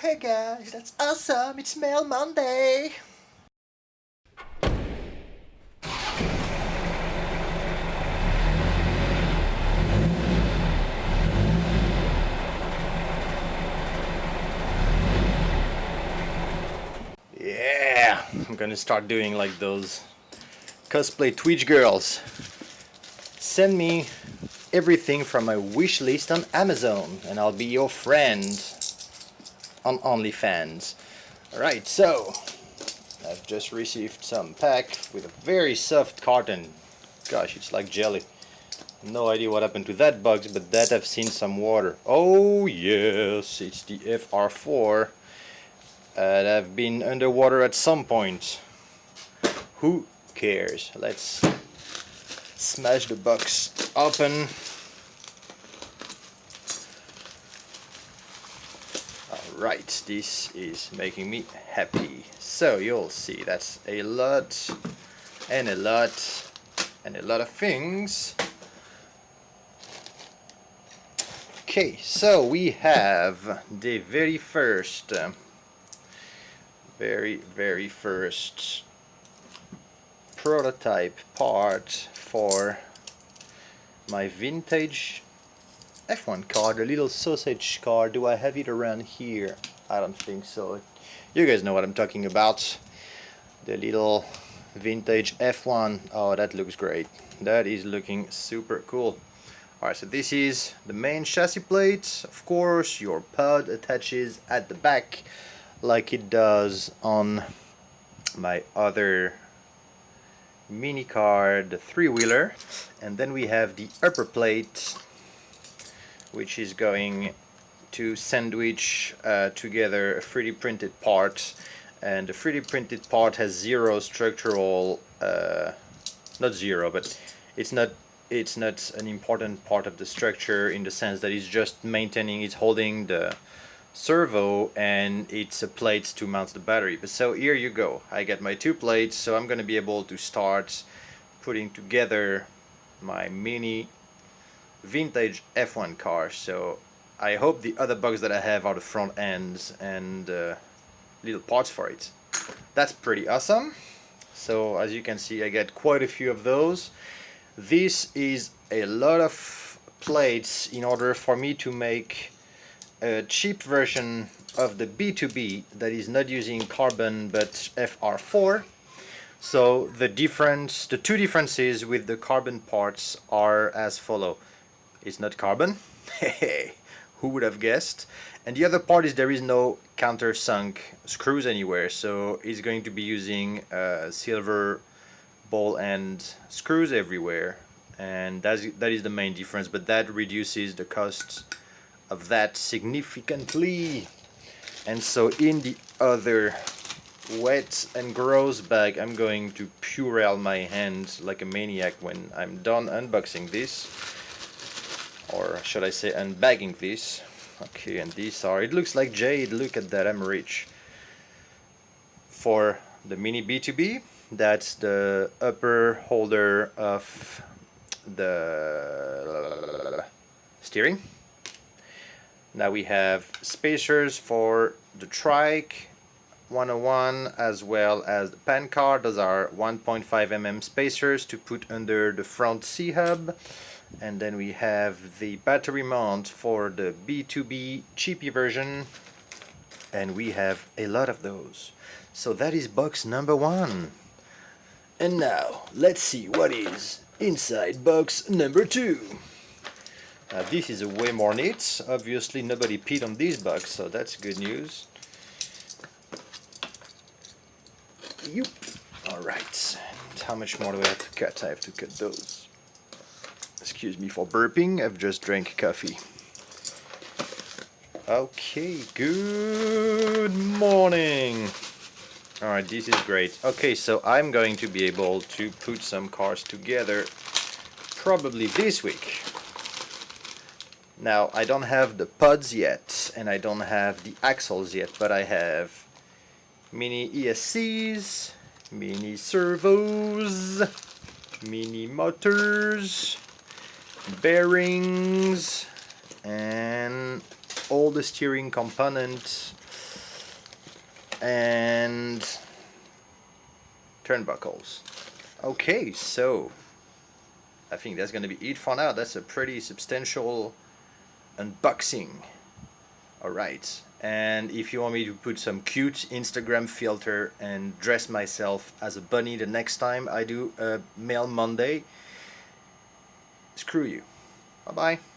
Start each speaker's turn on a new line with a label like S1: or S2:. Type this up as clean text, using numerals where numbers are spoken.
S1: Hey guys, that's awesome! It's Mail Monday! Yeah! I'm gonna start doing like those cosplay Twitch girls. Send me everything from my wish list on Amazon and I'll be your friend on OnlyFans. Alright, so I've just received some pack with a very soft carton. Gosh, it's like jelly. No idea what happened to that box, but that I've seen some water. Oh yes, it's the FR4. I've been underwater at some point. Who cares? Let's smash the box open. Alright, this is making me happy. So you'll see that's a lot and a lot and a lot of things. Okay, so we have the very first prototype part for my vintage F1 car, the little sausage car. Do I have it around here? I don't think so. You guys know what I'm talking about. The little vintage F1. Oh, that looks great. That is looking super cool. Alright, so this is the main chassis plate. Of course, your pod attaches at the back like it does on my other mini car, the three-wheeler. And then we have the upper plate, which is going to sandwich together a 3D printed part. And the 3D printed part has zero structural, not zero, but it's not an important part of the structure in the sense that it's just maintaining, it's holding the servo and it's a plate to mount the battery. But so here you go, I get my two plates, so I'm gonna be able to start putting together my mini vintage F1 car. So I hope the other bugs that I have are the front ends and little parts for it. That's pretty awesome. So as you can see, I get quite a few of those. This is a lot of plates in order for me to make a cheap version of the B2B that is not using carbon but FR4. So the two differences with the carbon parts are as follow. It's not carbon. Hey, who would have guessed? And the other part is there is no countersunk screws anywhere, so it's going to be using silver ball end screws everywhere, and that is the main difference, but that reduces the cost of that significantly. And so in the other wet and gross bag, I'm going to Purell my hands like a maniac when I'm done unboxing this, or should I say unbagging this. Okay, and these are, it looks like jade, look at that, I'm rich. For the mini B2B, that's the upper holder of the steering. Now we have spacers for the trike 101 as well as the pan car. Those are 1.5 mm spacers to put under the front C-hub. And then we have the battery mount for the B2B cheapy version, and we have a lot of those. So that is box number one. And now, let's see what is inside box number two. This is a way more neat. Obviously nobody peed on this box, so that's good news. Yep. Alright, how much more do I have to cut? I have to cut those. Excuse me for burping, I've just drank coffee. Okay, good morning. Alright, this is great. Okay, so I'm going to be able to put some cars together probably this week. Now, I don't have the pods yet, and I don't have the axles yet, but I have mini ESCs, mini servos, mini motors, bearings, and all the steering components and turnbuckles. Okay, so I think that's going to be it for now. That's a pretty substantial unboxing. Alright, and if you want me to put some cute Instagram filter and dress myself as a bunny the next time I do a Mail Monday, screw you. Bye bye.